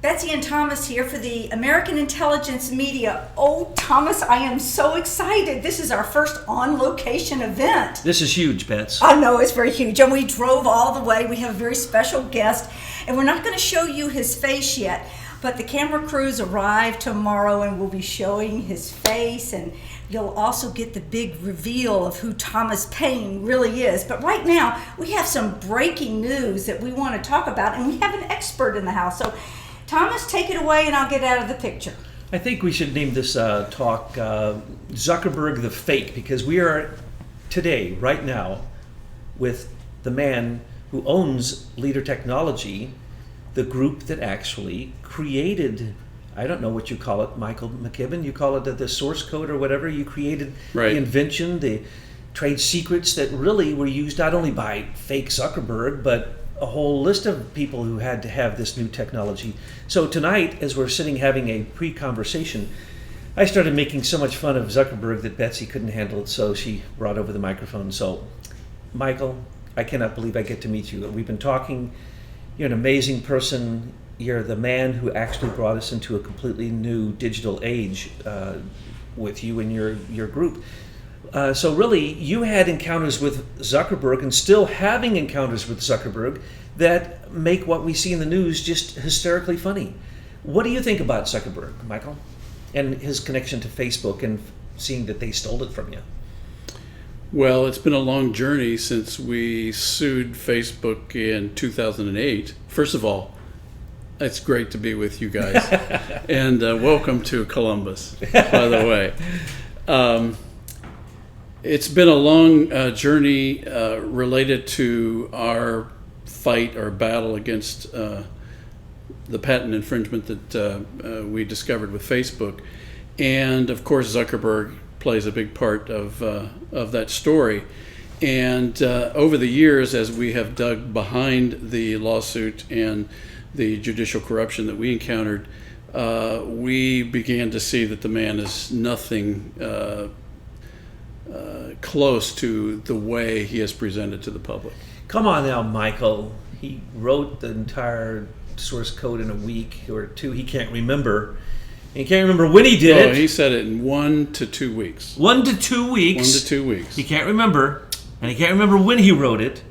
Betsy and Thomas here for the American Intelligence Media. Oh, Thomas, I am so excited. This is our first on-location event. This is huge, Bets. I know, it's very huge. And we drove all the way. We have a very special guest. And we're not going to show you his face yet. But the camera crews arrive tomorrow and we'll be showing his face. And you'll also get the big reveal of who Thomas Paine really is. But right now, we have some breaking news that we want to talk about. And we have an expert in the house. So Thomas, take it away and I'll get out of the picture. I think we should name this talk Zuckerberg the Fake, because we are today, right now, with the man who owns Leader Technology, the group that actually created, I don't know what you call it, Michael McKibben, you call it the source code or whatever. You created the invention, the trade secrets that really were used not only by fake Zuckerberg, but a whole list of people who had to have this new technology. So tonight, as we're sitting having a pre-conversation, I started making so much fun of Zuckerberg that Betsy couldn't handle it, so she brought over the microphone. So, Michael, I cannot believe I get to meet you. We've been talking. You're an amazing person. You're the man who actually brought us into a completely new digital age with you and your group. So really, you had encounters with Zuckerberg and still having encounters with Zuckerberg that make what we see in the news just hysterically funny. What do you think about Zuckerberg, Michael, and his connection to Facebook and seeing that they stole it from you? Well, it's been a long journey since we sued Facebook in 2008. First of all, it's great to be with you guys. And welcome to Columbus, by the way. It's been a long journey related to our fight or battle against the patent infringement that we discovered with Facebook. And of course, Zuckerberg plays a big part of that story. And over the years, as we have dug behind the lawsuit and the judicial corruption that we encountered, we began to see that the man is nothing close to the way he has presented to the public. Come on now, Michael. He wrote the entire source code in a week or two. He can't remember. He can't remember when he did it. He said it in 1 to 2 weeks. 1 to 2 weeks. 1 to 2 weeks. He can't remember, and he can't remember when he wrote it.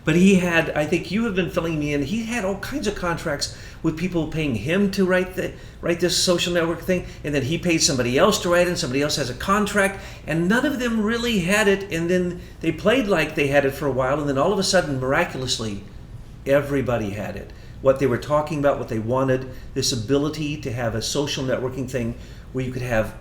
But he had, I think you have been filling me in, he had all kinds of contracts with people paying him to write this social network thing, and then he paid somebody else to write it, and somebody else has a contract, and none of them really had it, and then they played like they had it for a while, and then all of a sudden, miraculously, everybody had it. What they were talking about, what they wanted, this ability to have a social networking thing where you could have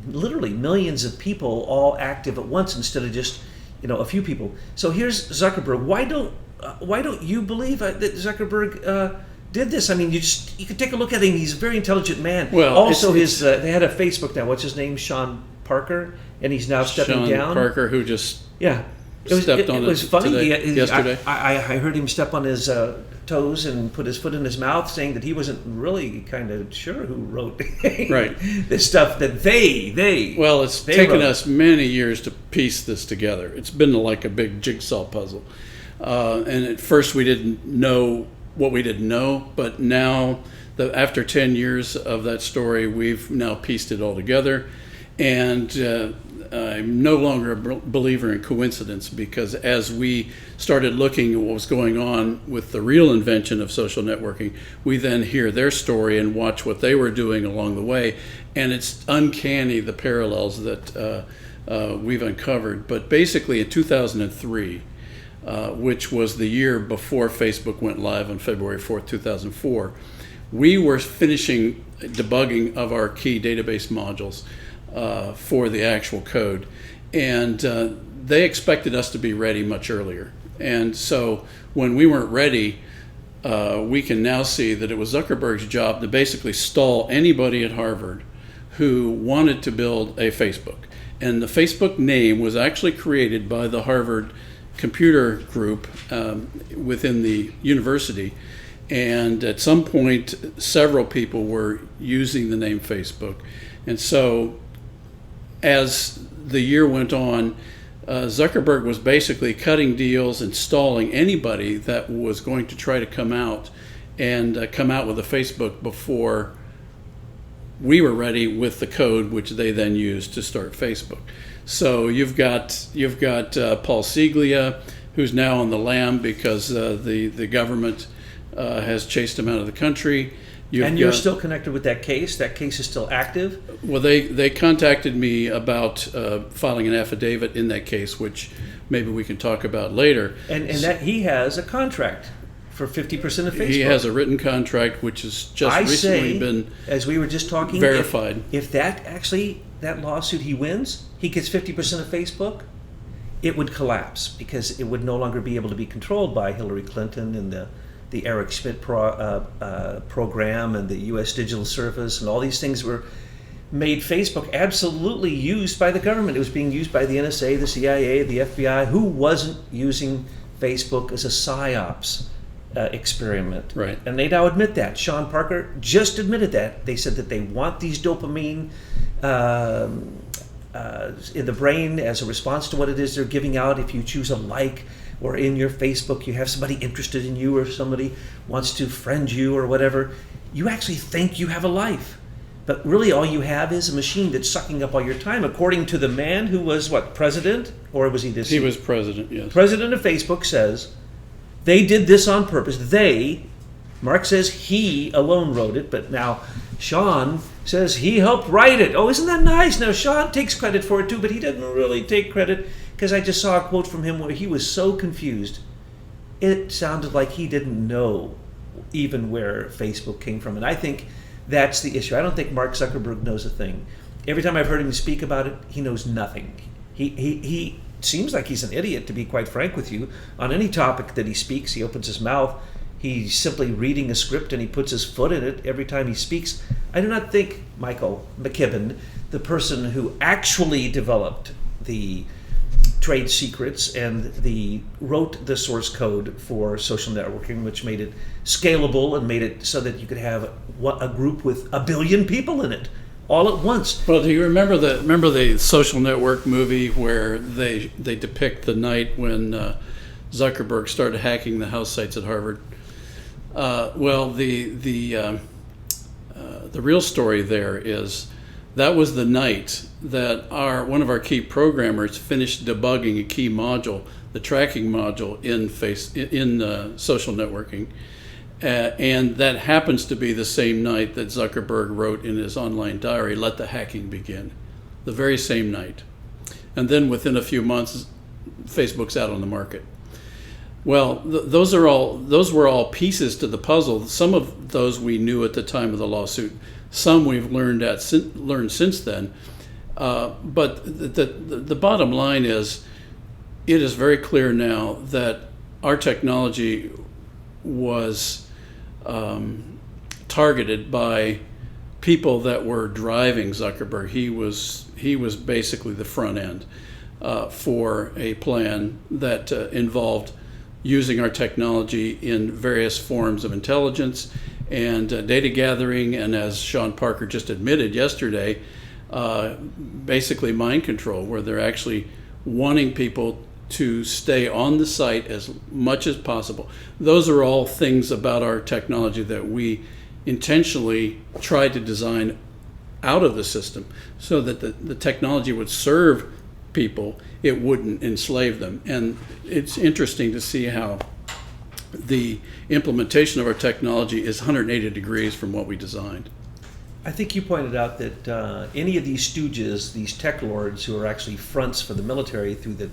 literally millions of people all active at once instead of just a few people. So here's Zuckerberg. Why don't you believe that Zuckerberg did this? I mean, you could take a look at him. He's a very intelligent man. Well, also, they had a Facebook now. What's his name? Sean Parker, and he's now stepping down. Sean Parker, who just it was funny. Yesterday. I heard him step on his toes and put his foot in his mouth, saying that he wasn't really kind of sure who wrote the stuff that they. Well, it's taken us many years to piece this together. It's been like a big jigsaw puzzle, and at first we didn't know what we didn't know, but now after 10 years of that story, we've now pieced it all together, and I'm no longer a believer in coincidence, because as we started looking at what was going on with the real invention of social networking, we then hear their story and watch what they were doing along the way, and it's uncanny the parallels that we've uncovered. But basically in 2003, which was the year before Facebook went live on February 4th, 2004, we were finishing debugging of our key database modules for the actual code, and they expected us to be ready much earlier. And so when we weren't ready, we can now see that it was Zuckerberg's job to basically stall anybody at Harvard who wanted to build a Facebook. And the Facebook name was actually created by the Harvard computer group within the university. And at some point, several people were using the name Facebook. And so as the year went on, Zuckerberg was basically cutting deals and stalling anybody that was going to try to come out and come out with a Facebook before we were ready with the code, which they then used to start Facebook. So you've got Paul Siglia, who's now on the lam because the government has chased him out of the country. You're still connected with that case? That case is still active? Well, they contacted me about filing an affidavit in that case, which maybe we can talk about later. And that he has a contract for 50% of Facebook. He has a written contract, which has just recently been as we were just talking, verified. If that lawsuit he wins, he gets 50% of Facebook, it would collapse because it would no longer be able to be controlled by Hillary Clinton and the Eric Schmidt program and the U.S. Digital Service and all these things were made Facebook absolutely used by the government. It was being used by the NSA, the CIA, the FBI. Who wasn't using Facebook as a Psyops experiment? Right. And they now admit that. Sean Parker just admitted that. They said that they want these dopamine in the brain as a response to what it is they're giving out. If you choose a like, or in your Facebook you have somebody interested in you or somebody wants to friend you or whatever, you actually think you have a life. But really all you have is a machine that's sucking up all your time, according to the man who was, president? Or was he deceased? He was president, yes. President of Facebook says they did this on purpose. Mark says he alone wrote it, but now Sean says he helped write it. Oh, isn't that nice? Now Sean takes credit for it too, but he doesn't really take credit, because I just saw a quote from him where he was so confused. It sounded like he didn't know even where Facebook came from. And I think that's the issue. I don't think Mark Zuckerberg knows a thing. Every time I've heard him speak about it, he knows nothing. He seems like he's an idiot, to be quite frank with you. On any topic that he speaks, he opens his mouth. He's simply reading a script and he puts his foot in it every time he speaks. I do not think Michael McKibben, the person who actually developed the trade secrets and wrote the source code for social networking, which made it scalable and made it so that you could have a group with 1 billion people in it all at once. Well, do you remember the Social Network movie where they depict the night when Zuckerberg started hacking the house sites at Harvard? The real story there is that was the night that one of our key programmers finished debugging a key module, the tracking module in social networking, and that happens to be the same night that Zuckerberg wrote in his online diary, "Let the hacking begin," the very same night, and then within a few months, Facebook's out on the market. Well, those were all pieces to the puzzle. Some of those we knew at the time of the lawsuit. Some we've learned since then. But the bottom line is, it is very clear now that our technology was targeted by people that were driving Zuckerberg. He was basically the front end for a plan that involved using our technology in various forms of intelligence and data gathering, and as Sean Parker just admitted yesterday, basically mind control, where they're actually wanting people to stay on the site as much as possible. Those are all things about our technology that we intentionally tried to design out of the system so that the technology would serve people, it wouldn't enslave them. And it's interesting to see how the implementation of our technology is 180 degrees from what we designed. I think you pointed out that any of these stooges, these tech lords who are actually fronts for the military through the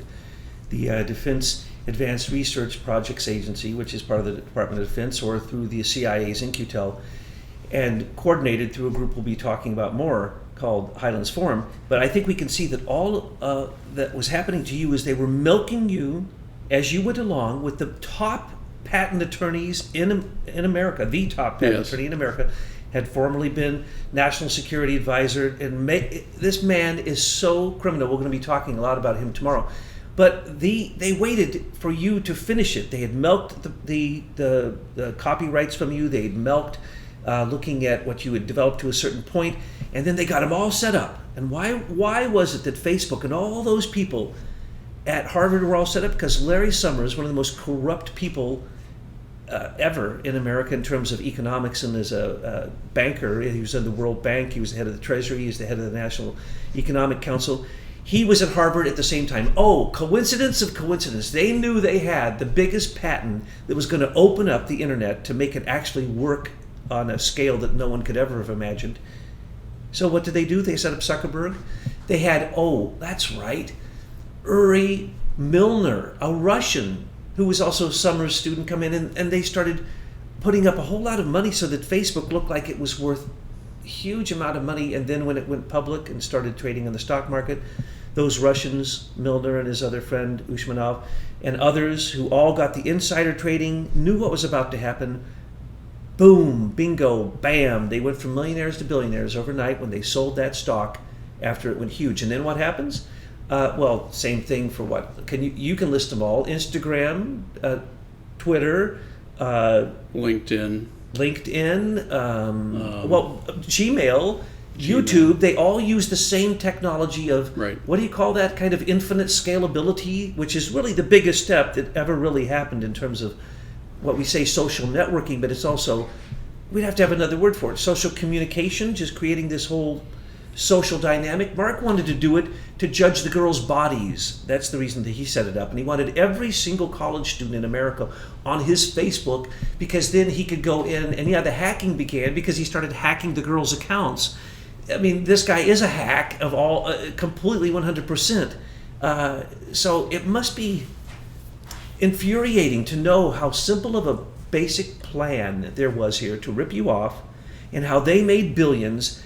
Defense Advanced Research Projects Agency, which is part of the Department of Defense, or through the CIA's InQtel, and coordinated through a group we'll be talking about more called Highlands Forum. But I think we can see that all that was happening to you is they were milking you as you went along with the top patent attorneys in America, the top patent attorney in America, had formerly been national security advisor, and this man is so criminal. We're going to be talking a lot about him tomorrow. But they waited for you to finish it. They had milked the copyrights from you. They had milked looking at what you had developed to a certain point, and then they got them all set up. And why was it that Facebook and all those people at Harvard were all set up? Because Larry Summers, one of the most corrupt people ever in America in terms of economics, and as a banker. He was in the World Bank, he was the head of the Treasury, he was the head of the National Economic Council. He was at Harvard at the same time. Oh, coincidence of coincidence. They knew they had the biggest patent that was going to open up the internet to make it actually work on a scale that no one could ever have imagined. So what did they do? They set up Zuckerberg. They had, oh, that's right, Uri Milner, a Russian who was also a summer student, come in, and they started putting up a whole lot of money so that Facebook looked like it was worth a huge amount of money. And then when it went public and started trading on the stock market, those Russians, Milner and his other friend Usmanov, and others who all got the insider trading, knew what was about to happen. Boom, bingo, bam. They went from millionaires to billionaires overnight when they sold that stock after it went huge. And then what happens? Well, same thing for what? You can list them all. Instagram, Twitter, LinkedIn, Gmail, YouTube. They all use the same technology of, right. What do you call that, kind of infinite scalability, which is really the biggest step that ever really happened in terms of what we say social networking, but it's also, we'd have to have another word for it, social communication, just creating this whole social dynamic. Mark wanted to do it to judge the girls' bodies. That's the reason that he set it up. And he wanted every single college student in America on his Facebook, because then he could go in, and the hacking began because he started hacking the girls' accounts. I mean, this guy is a hack of all, completely 100%. So it must be infuriating to know how simple of a basic plan there was here to rip you off, and how they made billions,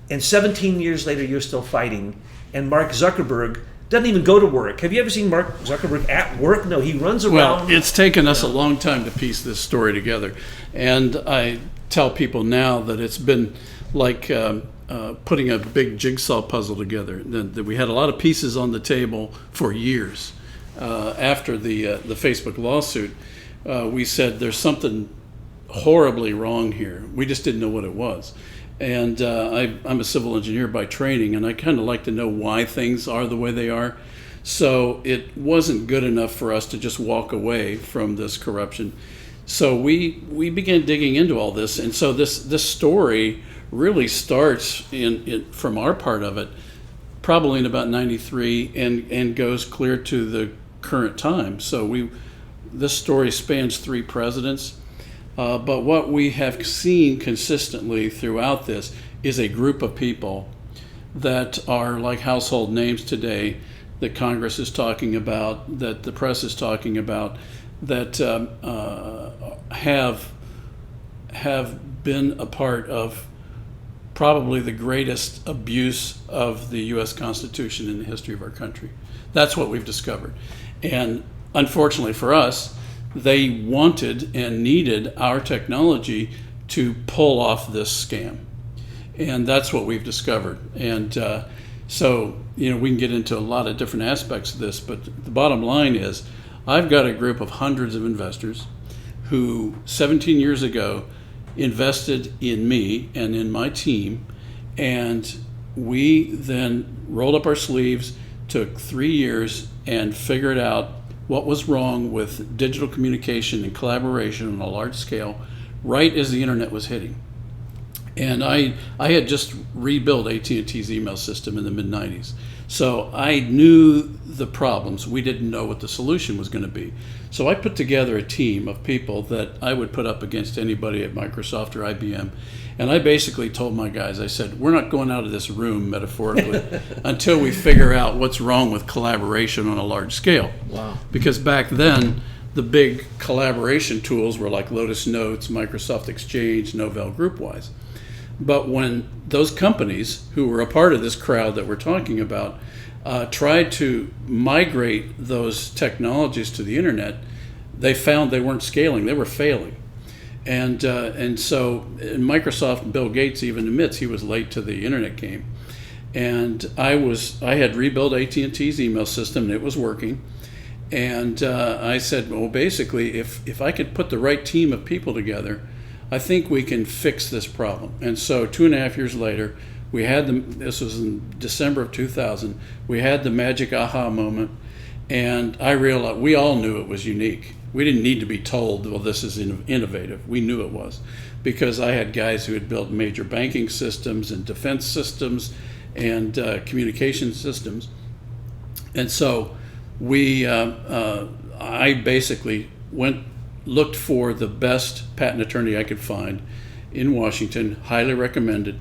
and 17 years later you're still fighting, and Mark Zuckerberg doesn't even go to work. Have you ever seen Mark Zuckerberg at work? No, he runs around. Well, it's taken us a long time to piece this story together, and I tell people now that it's been like putting a big jigsaw puzzle together. That we had a lot of pieces on the table for years. After the Facebook lawsuit, we said there's something horribly wrong here. We just didn't know what it was. And I'm a civil engineer by training, and I kind of like to know why things are the way they are. So it wasn't good enough for us to just walk away from this corruption. So we began digging into all this, and so this story really starts from our part of it probably in about 93 and goes clear to the current time. So this story spans 3 presidents. But what we have seen consistently throughout this is a group of people that are like household names today, that Congress is talking about, that the press is talking about, that have been a part of probably the greatest abuse of the U.S. Constitution in the history of our country. That's what we've discovered. And unfortunately for us, they wanted and needed our technology to pull off this scam. And that's what we've discovered. And so, we can get into a lot of different aspects of this, but the bottom line is I've got a group of hundreds of investors who 17 years ago invested in me and in my team, and we then rolled up our sleeves, took 3 years, and figured out what was wrong with digital communication and collaboration on a large scale right as the internet was hitting. And I had just rebuilt AT&T's email system in the mid-90s. So I knew the problems. We didn't know what the solution was going to be. So I put together a team of people that I would put up against anybody at Microsoft or IBM. And I basically told my guys, I said, we're not going out of this room, metaphorically, until we figure out what's wrong with collaboration on a large scale. Wow. Because back then, the big collaboration tools were like Lotus Notes, Microsoft Exchange, Novell GroupWise. But when those companies who were a part of this crowd that we're talking about tried to migrate those technologies to the internet, they found they weren't scaling, they were failing. And so Microsoft, Bill Gates even admits he was late to the internet game. And I had rebuilt AT&T's email system, and it was working. And I said, well, basically, if I could put the right team of people together, I think we can fix this problem. And so 2.5 years later, we had this was in December of 2000, we had the magic aha moment, and I realized, we all knew it was unique. We didn't need to be told, well, this is innovative. We knew it was, because I had guys who had built major banking systems and defense systems and communication systems. And so I basically looked for the best patent attorney I could find in Washington, highly recommended,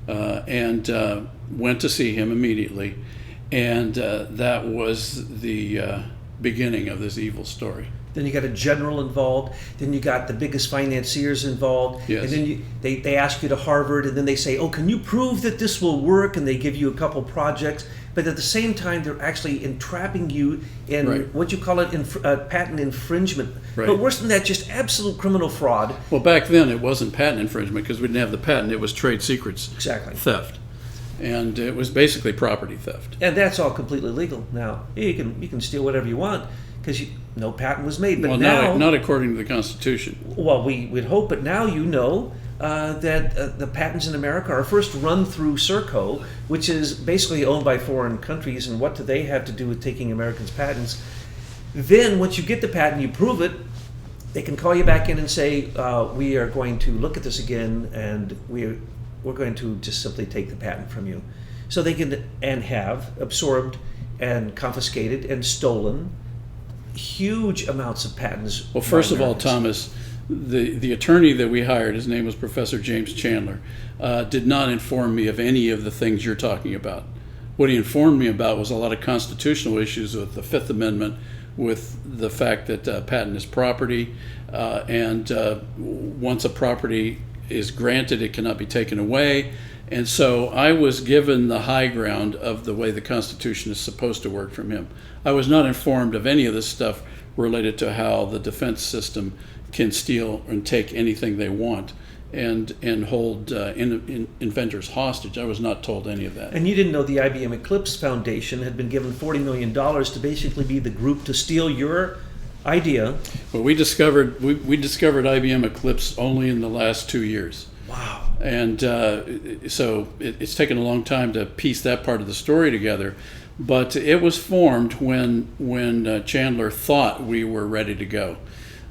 and went to see him immediately. And that was the beginning of this evil story. Then you got a general involved. Then you got the biggest financiers involved. Yes. And then they ask you to Harvard, and then they say, "Oh, can you prove that this will work?" And they give you a couple projects. But at the same time, they're actually entrapping you in Right. what you call it, patent infringement. Right. But worse than that, just absolute criminal fraud. Well, back then it wasn't patent infringement because we didn't have the patent. It was trade secrets Exactly. theft, and it was basically property theft. And that's all completely legal now. You can steal whatever you want because no patent was made. But Well, now, not according to the Constitution. well, we'd hope, but now you know that the patents in America are first run through Serco, which is basically owned by foreign countries, and what do they have to do with taking Americans' patents? Then, once you get the patent, you prove it, they can call you back in and say, we are going to look at this again, and we're going to just simply take the patent from you. So they can, and have, absorbed and confiscated and stolen huge amounts of patents. Well, first by of all, Americans. Thomas, the attorney that we hired, his name was Professor James Chandler, did not inform me of any of the things you're talking about. What he informed me about was a lot of constitutional issues with the Fifth Amendment, with the fact that patent is property, and once a property is granted, it cannot be taken away. And so I was given the high ground of the way the Constitution is supposed to work from him. I was not informed of any of this stuff related to how the defense system can steal and take anything they want and hold inventors hostage. I was not told any of that. And you didn't know the IBM Eclipse Foundation had been given $40 million to basically be the group to steal your idea. Well, we discovered IBM Eclipse only in the last 2 years. Wow. And so it's taken a long time to piece that part of the story together. But it was formed when Chandler thought we were ready to go.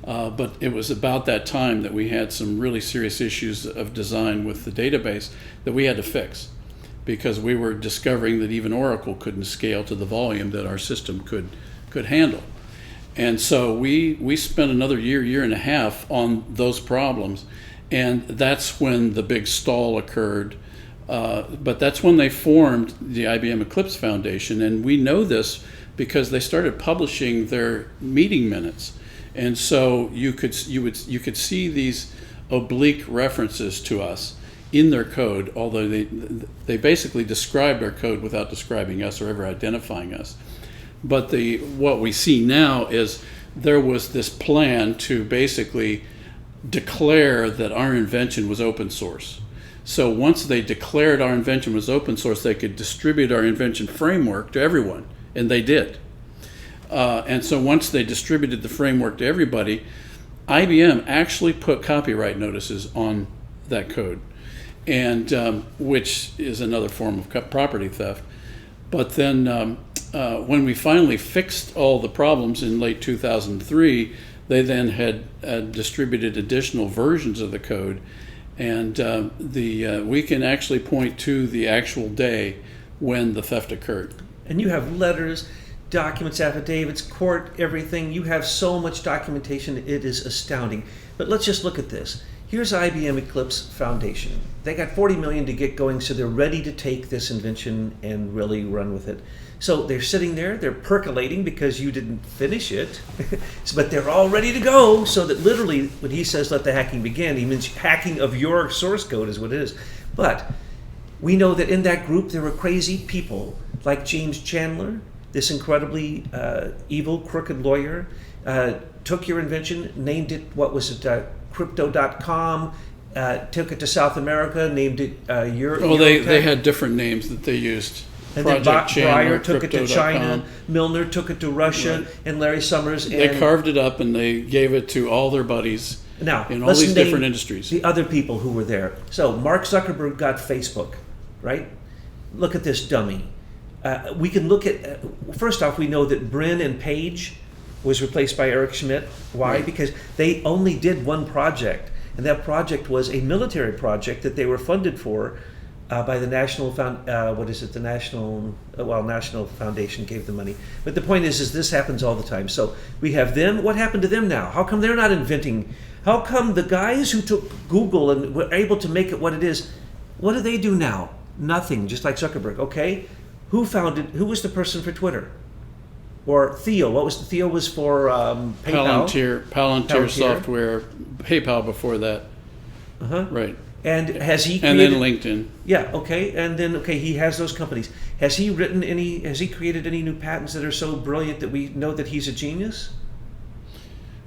But it was about that time that we had some really serious issues of design with the database that we had to fix, because we were discovering that even Oracle couldn't scale to the volume that our system could handle. And so we spent another year and a half on those problems, and that's when the big stall occurred. But that's when they formed the IBM Eclipse Foundation, and we know this because they started publishing their meeting minutes. And so you could see these oblique references to us in their code, although they basically described our code without describing us or ever identifying us. But what we see now is there was this plan to basically declare that our invention was open source. So once they declared our invention was open source, they could distribute our invention framework to everyone, and they did. And so once they distributed the framework to everybody, IBM actually put copyright notices on that code, and which is another form of property theft. But then when we finally fixed all the problems in late 2003, they then had distributed additional versions of the code, and we can actually point to the actual day when the theft occurred. And you have letters, documents, affidavits, court, everything. You have so much documentation, it is astounding. But let's just look at this. Here's IBM Eclipse Foundation. They got $40 million to get going, so they're ready to take this invention and really run with it. So they're sitting there, they're percolating because you didn't finish it, but they're all ready to go, so that literally when he says let the hacking begin, he means hacking of your source code is what it is. But we know that in that group there were crazy people like James Chandler, this incredibly evil, crooked lawyer, took your invention, named it, what was it, crypto.com, took it to South America, named it They had different names that they used. And Project then Chandler, Breyer took it to Crypto.com. China, Milner took it to Russia, Right. and Larry Summers. And They carved it up and they gave it to all their buddies now, in all let's these name different industries. the other people who were there. So Mark Zuckerberg got Facebook, right? Look at this dummy. We can look at, first off, we know that Brin and Page was replaced by Eric Schmidt. Why? Right. Because they only did one project, and that project was a military project that they were funded for by the National the National Foundation gave them money. But the point is this happens all the time. So we have them. What happened to them now? How come they're not inventing? How come the guys who took Google and were able to make it what it is, what do they do now? Nothing, just like Zuckerberg. Okay, who was the person for Twitter? Or Theo, Theo was for PayPal. Palantir Software, PayPal before that. Uh-huh. Right. And has he and then LinkedIn. Yeah, okay. And then he has those companies. Has he created any new patents that are so brilliant that we know that he's a genius?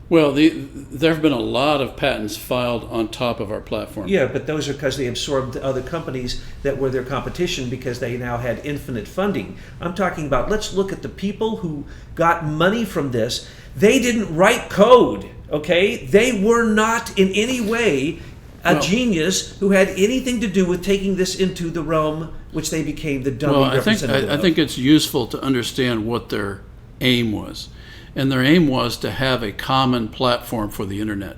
Well, there have been a lot of patents filed on top of our platform. Yeah, but those are because they absorbed other companies that were their competition because they now had infinite funding. I'm talking about, let's look at the people who got money from this. They didn't write code, okay? They were not in any way a genius who had anything to do with taking this into the realm which they became the dummy representative I of. think it's useful to understand what their aim was. And their aim was to have a common platform for the internet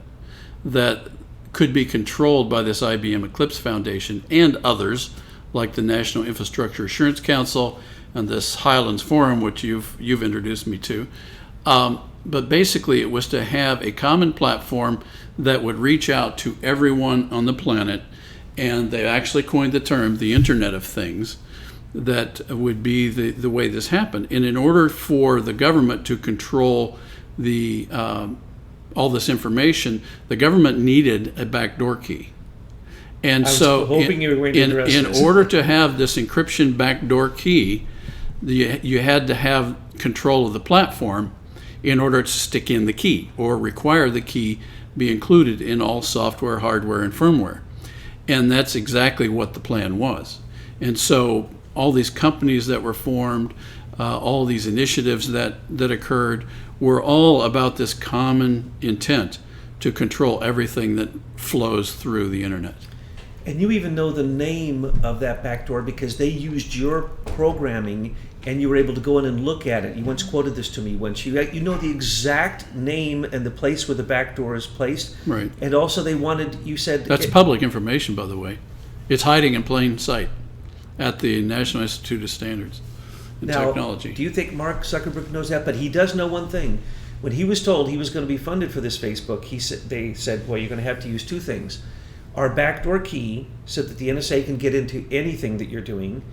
that could be controlled by this IBM Eclipse Foundation and others, like the National Infrastructure Assurance Council and this Highlands Forum, which you've introduced me to. But basically, it was to have a common platform that would reach out to everyone on the planet, and they actually coined the term the Internet of Things. That would be the way this happened. And in order for the government to control the all this information, the government needed a backdoor key. And so in order to have this encryption backdoor key, you had to have control of the platform in order to stick in the key or require the key be included in all software, hardware, and firmware. And that's exactly what the plan was. And so all these companies that were formed, all these initiatives that occurred were all about this common intent to control everything that flows through the internet. And you even know the name of that backdoor because they used your programming and you were able to go in and look at it. You once quoted this to me once. You know the exact name and the place where the backdoor is placed. Right. And also you said... That's public information, by the way. It's hiding in plain sight at the National Institute of Standards and Technology. Do you think Mark Zuckerberg knows that? But he does know one thing. When he was told he was going to be funded for this Facebook, they said, well, you're going to have to use two things. Our backdoor key so that the NSA can get into anything that you're doing,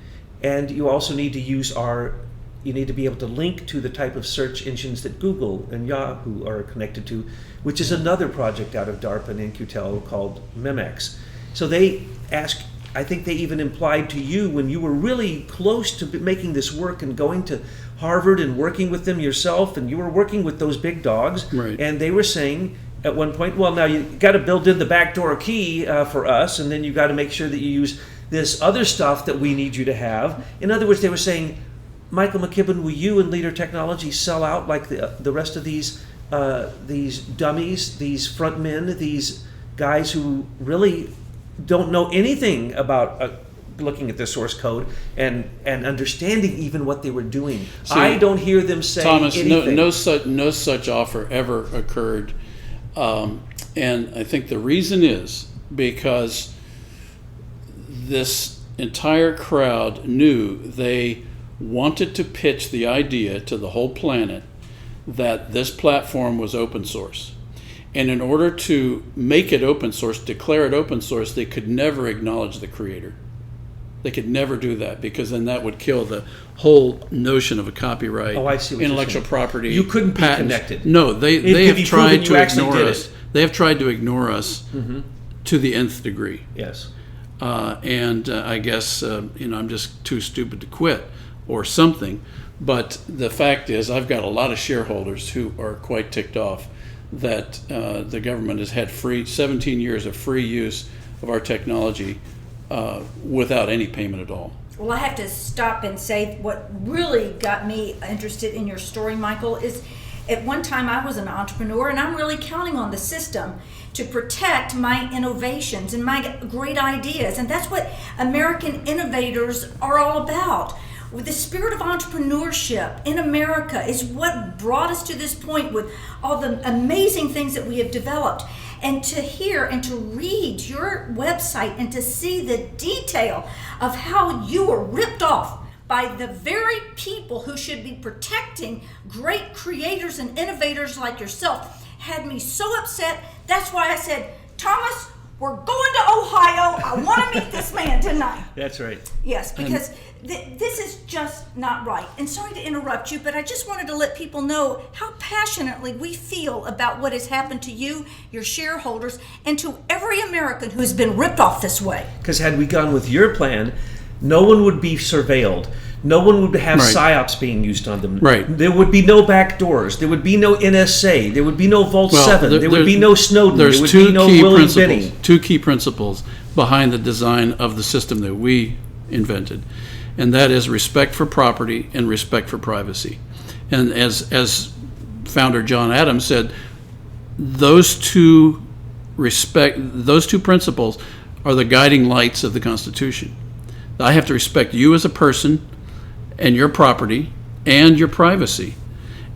and you also need to use you need to be able to link to the type of search engines that Google and Yahoo are connected to, which is another project out of DARPA and In-Q-Tel called Memex. So they asked, I think they even implied to you when you were really close to making this work and going to Harvard and working with them yourself, and you were working with those big dogs, right. And they were saying at one point, well, now you got to build in the backdoor key for us, and then you got to make sure that you use this other stuff that we need you to have. In other words, they were saying, Michael McKibben, will you and Leader Technology sell out like the rest of these dummies, these front men, these guys who really don't know anything about looking at the source code and understanding even what they were doing? See, I don't hear them say Thomas, anything. No such offer ever occurred. And I think the reason is because this entire crowd knew they wanted to pitch the idea to the whole planet that this platform was open source. And in order to make it open source, declare it open source, they could never acknowledge the creator. They could never do that because then that would kill the whole notion of a copyright, I see what intellectual property. You couldn't patents. be connected. No, they have tried to ignore us. It. They have tried to ignore us to the nth degree. Yes. And I guess I'm just too stupid to quit or something. But the fact is, I've got a lot of shareholders who are quite ticked off that the government has had 17 years of free use of our technology without any payment at all. Well, I have to stop and say what really got me interested in your story, Michael, is at one time I was an entrepreneur and I'm really counting on the system to protect my innovations and my great ideas. And that's what American innovators are all about. with the spirit of entrepreneurship in America is what brought us to this point with all the amazing things that we have developed. And to hear and to read your website and to see the detail of how you were ripped off by the very people who should be protecting great creators and innovators like yourself had me so upset. That's why I said, Thomas, we're going to Ohio. I want to meet this man tonight. That's right. Yes, because this is just not right. And sorry to interrupt you, but I just wanted to let people know how passionately we feel about what has happened to you, your shareholders, and to every American who has been ripped off this way. Because had we gone with your plan, no one would be surveilled. No one would have Psyops being used on them. Right. There would be no back doors. There would be no NSA. There would be no Vault 7. There would be no Snowden. There would be no Willie Binney. Two key principles behind the design of the system that we invented, and that is respect for property and respect for privacy. And as founder John Adams said, those two principles are the guiding lights of the Constitution. I have to respect you as a person and your property and your privacy.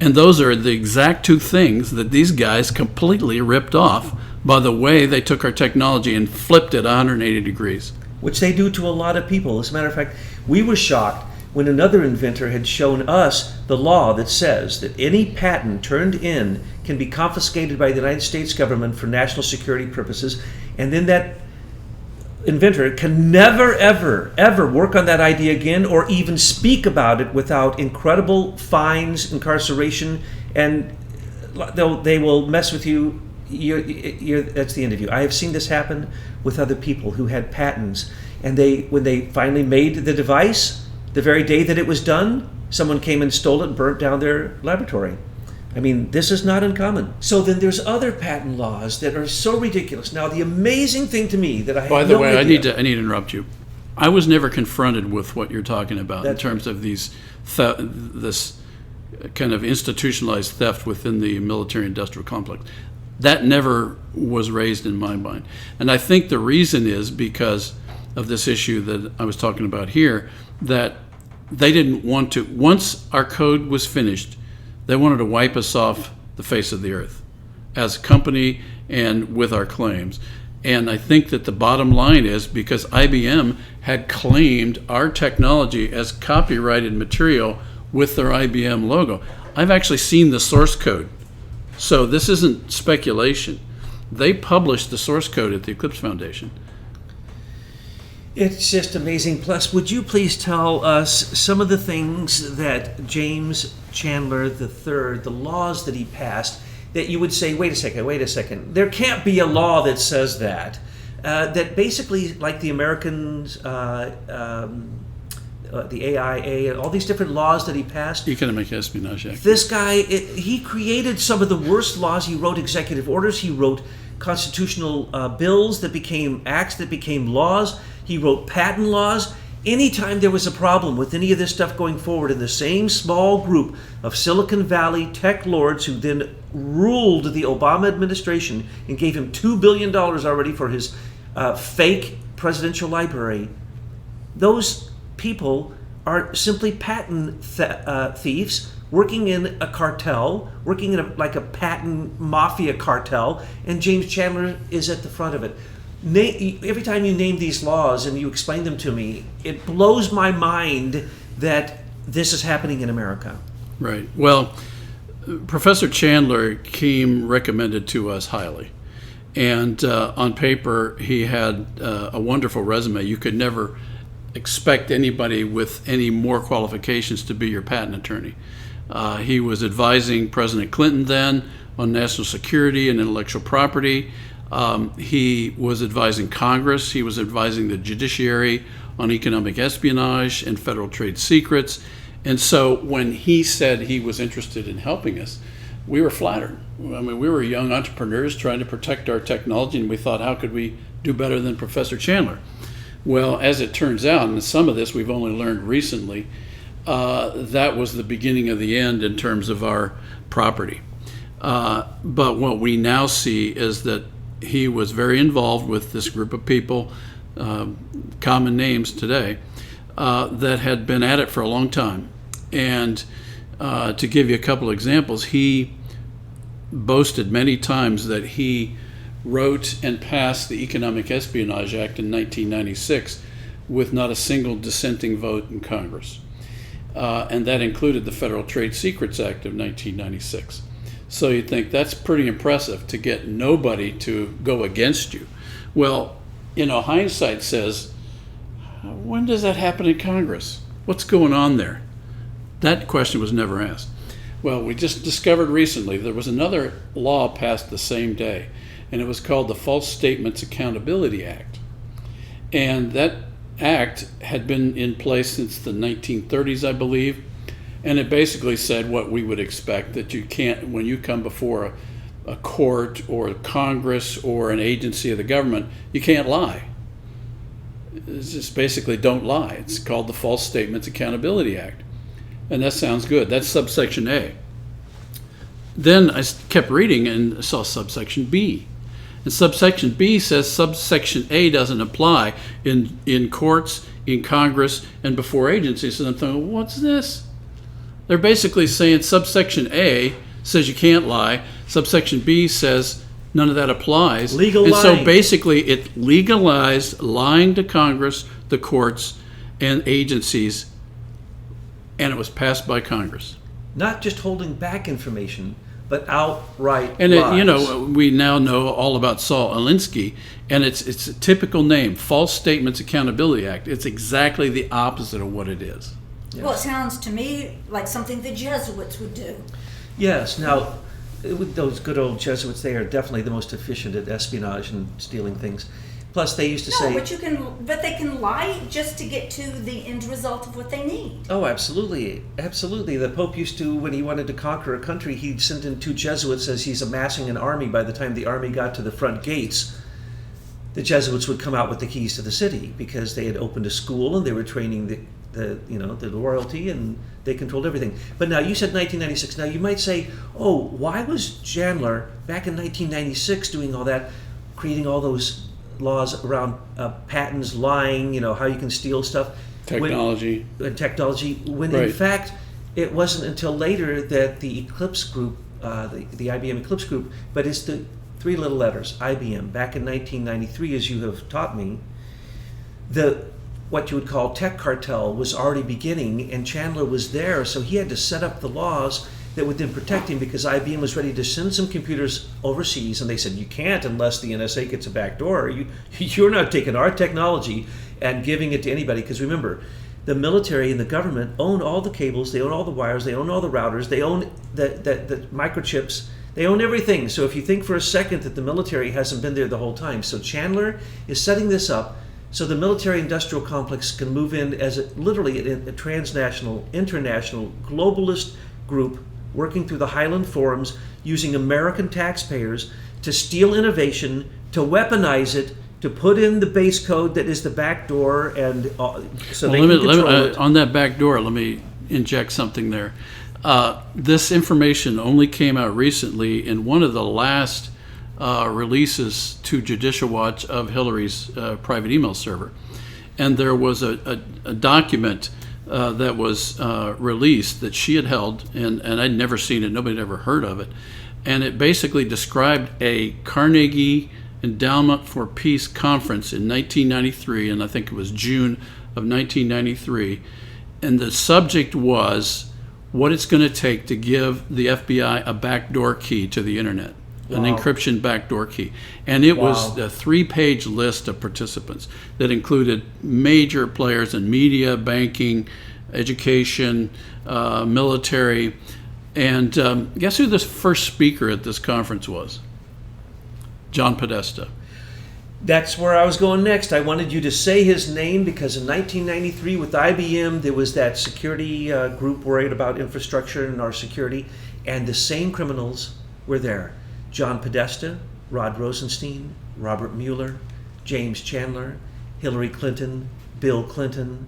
And those are the exact two things that these guys completely ripped off by the way they took our technology and flipped it 180 degrees. Which they do to a lot of people. As a matter of fact, we were shocked when another inventor had shown us the law that says that any patent turned in can be confiscated by the United States government for national security purposes, and then that inventor can never, ever, ever work on that idea again or even speak about it without incredible fines, incarceration, and they will mess with you. That's the end of you. I have seen this happen with other people who had patents, and when they finally made the device, the very day that it was done, someone came and stole it and burnt down their laboratory. I mean, this is not uncommon. So then there's other patent laws that are so ridiculous. Now, the amazing thing to me that I have By the no way, idea. I need to interrupt you. I was never confronted with what you're talking about in terms of this kind of institutionalized theft within the military-industrial complex. That never was raised in my mind. And I think the reason is because of this issue that I was talking about here, that they didn't want to, once our code was finished, they wanted to wipe us off the face of the earth as a company and with our claims. And I think that the bottom line is because IBM had claimed our technology as copyrighted material with their IBM logo. I've actually seen the source code. So this isn't speculation. They published the source code at the Eclipse Foundation. It's just amazing. Plus, would you please tell us some of the things that James Chandler III, the laws that he passed, that you would say, wait a second, there can't be a law that says that. That basically, like the Americans, the AIA, all these different laws that he passed. Economic Espionage Act. This guy, he created some of the worst laws. He wrote executive orders. He wrote constitutional bills that became acts, that became laws. He wrote patent laws. Anytime there was a problem with any of this stuff going forward in the same small group of Silicon Valley tech lords who then ruled the Obama administration and gave him $2 billion already for his fake presidential library, those people are simply patent thieves working in a cartel, working in like a patent mafia cartel, and James Chandler is at the front of it. Every time you name these laws and you explain them to me, it blows my mind that this is happening in America. Right. Well, Professor Chandler came recommended to us highly. And on paper, he had a wonderful resume. You could never expect anybody with any more qualifications to be your patent attorney. He was advising President Clinton then on national security and intellectual property. He was advising Congress. He was advising the judiciary on economic espionage and federal trade secrets. And so when he said he was interested in helping us, we were flattered. I mean, we were young entrepreneurs trying to protect our technology, and we thought, how could we do better than Professor Chandler? Well, as it turns out, and some of this we've only learned recently, that was the beginning of the end in terms of our property. But what we now see is that he was very involved with this group of people, common names today, that had been at it for a long time. And to give you a couple examples, he boasted many times that he wrote and passed the Economic Espionage Act in 1996 with not a single dissenting vote in Congress. And that included the Federal Trade Secrets Act of 1996. So you'd think that's pretty impressive to get nobody to go against you. Well, hindsight says, when does that happen in Congress? What's going on there? That question was never asked. Well, we just discovered recently there was another law passed the same day, and it was called the False Statements Accountability Act. And that act had been in place since the 1930s, I believe, and it basically said what we would expect, that you can't, when you come before a court or Congress or an agency of the government, you can't lie. It's just basically don't lie. It's called the False Statements Accountability Act. And that sounds good. That's subsection A. Then I kept reading and saw subsection B. And subsection B says subsection A doesn't apply in courts, in Congress, and before agencies. And I'm thinking, what's this? They're basically saying subsection A says you can't lie. Subsection B says none of that applies. Legal and lying. So basically it legalized lying to Congress, the courts, and agencies, and it was passed by Congress. Not just holding back information, but outright And lies. we now know all about Saul Alinsky, and it's a typical name, False Statements Accountability Act. It's exactly the opposite of what it is. Well, it sounds to me like something the Jesuits would do. Yes. Now, with those good old Jesuits, they are definitely the most efficient at espionage and stealing things. Plus, they used to say, but they can lie just to get to the end result of what they need. "Oh, absolutely, absolutely." The Pope used to, when he wanted to conquer a country, he'd send in 2 Jesuits as he's amassing an army. By the time the army got to the front gates, the Jesuits would come out with the keys to the city because they had opened a school and they were training the royalty, and they controlled everything. But now you said 1996. Now you might say, "Oh, why was Chandler back in 1996 doing all that, creating all those laws around patents, lying, how you can steal stuff, Technology. when Right. in fact it wasn't until later that the Eclipse group, the IBM Eclipse group, but it's the 3 little letters, IBM, back in 1993, as you have taught me, what you would call tech cartel was already beginning, and Chandler was there, so he had to set up the laws that would then protect him, because IBM was ready to send some computers overseas, and they said, you can't unless the NSA gets a back door. You're not taking our technology and giving it to anybody, because remember, the military and the government own all the cables, they own all the wires, they own all the routers, they own the microchips, they own everything. So if you think for a second that the military hasn't been there the whole time, so Chandler is setting this up so the military-industrial complex can move in as literally a transnational, international, globalist group working through the Highland Forums, using American taxpayers to steal innovation, to weaponize it, to put in the base code that is the back door, and so they can control it. On that back door, let me inject something there. This information only came out recently in one of the last releases to Judicial Watch of Hillary's private email server. And there was a document that was released that she had held, and I'd never seen it, nobody had ever heard of it. And it basically described a Carnegie Endowment for Peace conference in 1993, and I think it was June of 1993. And the subject was what it's going to take to give the FBI a backdoor key to the internet. An encryption backdoor key. And it was a 3-page list of participants that included major players in media, banking, education, military. And guess who the first speaker at this conference was? John Podesta. That's where I was going next. I wanted you to say his name because in 1993 with IBM, there was that security group worried about infrastructure and our security, and the same criminals were there. John Podesta, Rod Rosenstein, Robert Mueller, James Chandler, Hillary Clinton, Bill Clinton,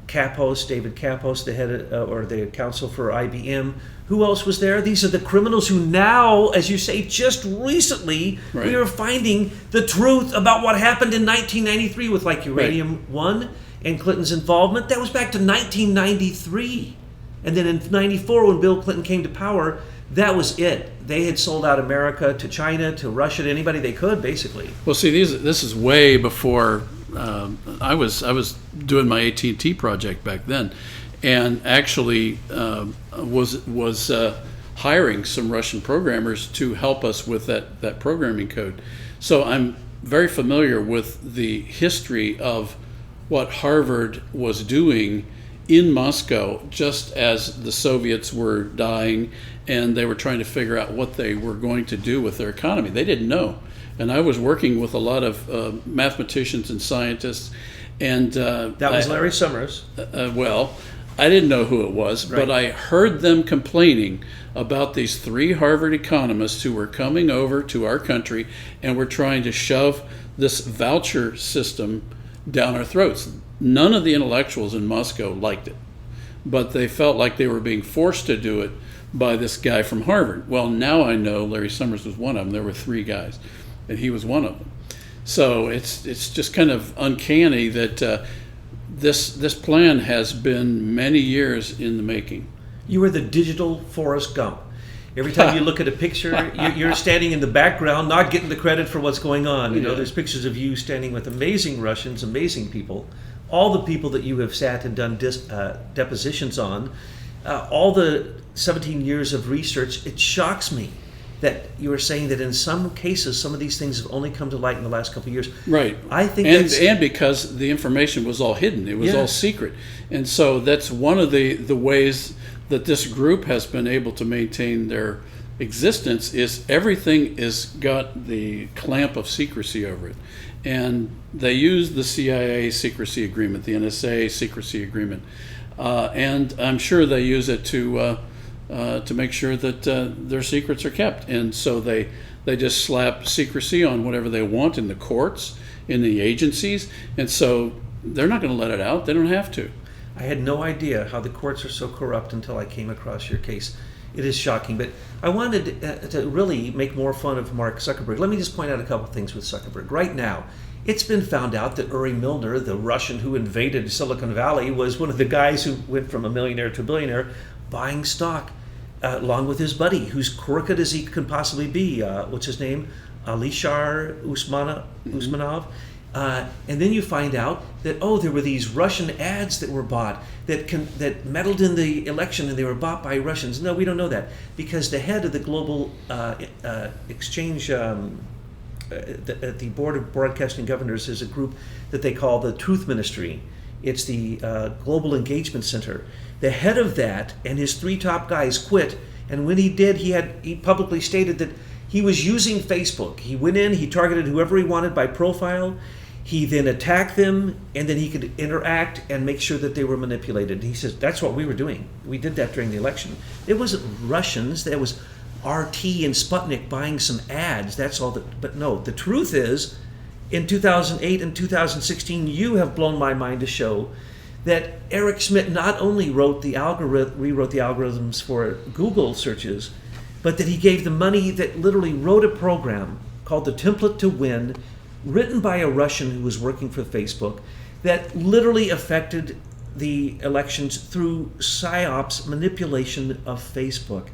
Kapos, David Kapos, the head or the counsel for IBM. Who else was there? These are the criminals who now, as you say, just recently, we are finding the truth about what happened in 1993 with like Uranium One and Clinton's involvement. That was back to 1993. And then in 94, when Bill Clinton came to power, that was it. They had sold out America to China, to Russia, to anybody they could, basically. Well, see, this is way before I was doing my AT&T project back then, and actually was hiring some Russian programmers to help us with that programming code. So I'm very familiar with the history of what Harvard was doing in Moscow just as the Soviets were dying and they were trying to figure out what they were going to do with their economy. They didn't know. And I was working with a lot of mathematicians and scientists. And that was Larry Summers. Well, I didn't know who it was, but I heard them complaining about these 3 Harvard economists who were coming over to our country and were trying to shove this voucher system down our throats. None of the intellectuals in Moscow liked it, but they felt like they were being forced to do it by this guy from Harvard. Well, now I know Larry Summers was one of them. There were 3 guys, and he was one of them. So it's just kind of uncanny that this plan has been many years in the making. You were the digital Forrest Gump. Every time you look at a picture, you're standing in the background, not getting the credit for what's going on. You know, there's pictures of you standing with amazing Russians, amazing people, all the people that you have sat and done depositions on, all the 17 years of research. It shocks me that you were saying that in some cases, some of these things have only come to light in the last couple of years. Right. I think and because the information was all hidden, it was all secret. And so that's one of the ways that this group has been able to maintain their existence is everything is got the clamp of secrecy over it. And they use the CIA secrecy agreement, the NSA secrecy agreement, and I'm sure they use it to make sure that their secrets are kept. And so they just slap secrecy on whatever they want in the courts, in the agencies, and so they're not going to let it out. They don't have to. I had no idea how the courts are so corrupt until I came across your case. It is shocking, but I wanted to really make more fun of Mark Zuckerberg. Let me just point out a couple things with Zuckerberg. Right now, it's been found out that Uri Milner, the Russian who invaded Silicon Valley, was one of the guys who went from a millionaire to a billionaire buying stock, along with his buddy, who's crooked as he can possibly be. What's his name? Alishar Usmanov. And then you find out that, there were these Russian ads that were bought that meddled in the election, and they were bought by Russians. No, we don't know that, because the head of the global exchange, the Board of Broadcasting Governors, is a group that they call the Truth Ministry. It's the Global Engagement Center. The head of that and his 3 top guys quit, and when he did, he publicly stated that he was using Facebook. He went in, he targeted whoever he wanted by profile. He then attacked them, and then he could interact and make sure that they were manipulated. He says, that's what we were doing. We did that during the election. It wasn't Russians. That was RT and Sputnik buying some ads. That's all. But no, the truth is, in 2008 and 2016, you have blown my mind to show that Eric Schmidt not only rewrote the algorithms for Google searches, but that he gave the money that literally wrote a program called the Template to Win, written by a Russian who was working for Facebook, that literally affected the elections through Psyop's manipulation of Facebook.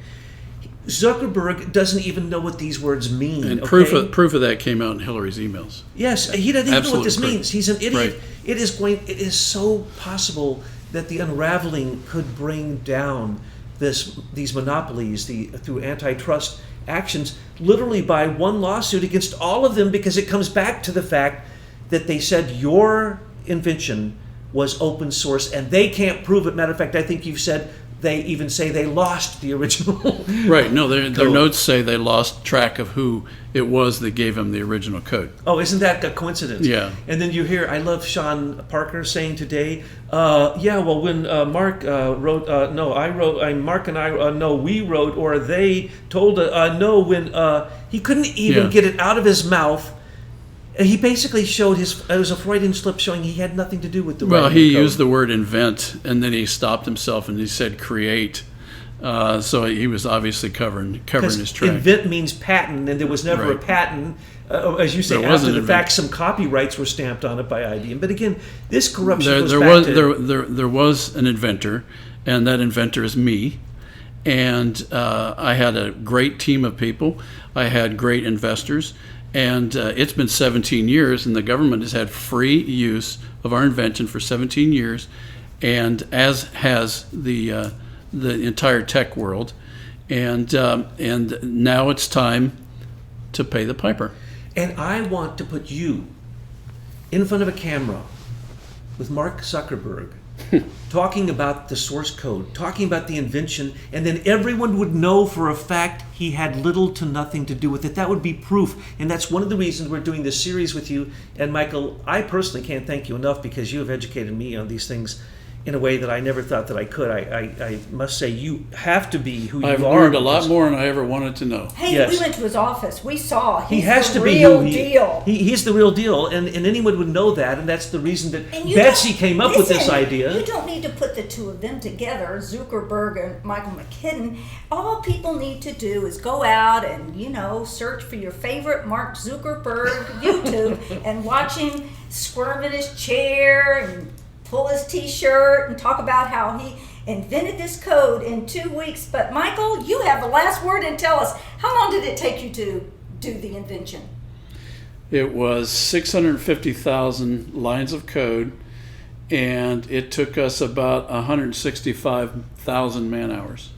Zuckerberg doesn't even know what these words mean. And proof of that came out in Hillary's emails. Yes, he doesn't even know what this proof. means. He's an idiot. Right. It is so possible that the unraveling could bring down these monopolies through antitrust actions, literally by one lawsuit against all of them, because it comes back to the fact that they said your invention was open source and they can't prove it. Matter of fact, I think you've said they even say they lost the original. Right. No, their notes say they lost track of who it was that gave them the original code. Oh, isn't that a coincidence? Yeah. And then you hear, I love Sean Parker saying today, when Mark wrote, Mark and I, we wrote, or they told, when he couldn't even get it out of his mouth He basically showed it was a Freudian slip showing he had nothing to do with the Well, writing he of code. used the word invent, and then he stopped himself and he said create. So he was obviously covering his track. Invent means patent, and there was never a Right. patent. As you say, There after wasn't the invent. fact, some copyrights were stamped on it by IBM. But again, this corruption There, goes there back was to... there was an inventor, and that inventor is me. And I had a great team of people. I had great investors, and it's been 17 years, and the government has had free use of our invention for 17 years, and as has the entire tech world, and now it's time to pay the piper. And I want to put you in front of a camera with Mark Zuckerberg talking about the source code, talking about the invention, and then everyone would know for a fact he had little to nothing to do with it. That would be proof. And that's one of the reasons we're doing this series with you. And Michael, I personally can't thank you enough because you have educated me on these things in a way that I never thought that I could. I must say, you have to be who you I've are. learned a lot more than I ever wanted to know. Hey, Yes. we went to his office. We saw He he's has the to be real who deal. he's the real deal, and anyone would know that, and that's the reason that And you Betsy don't- came up with this listen, idea. You don't need to put the two of them together, Zuckerberg and Michael McKinnon. All people need to do is go out and, search for your favorite Mark Zuckerberg YouTube and watch him squirm in his chair and pull his t-shirt and talk about how he invented this code in 2 weeks. But Michael, you have the last word, and tell us, how long did it take you to do the invention? It was 650,000 lines of code, and it took us about 165,000 man hours.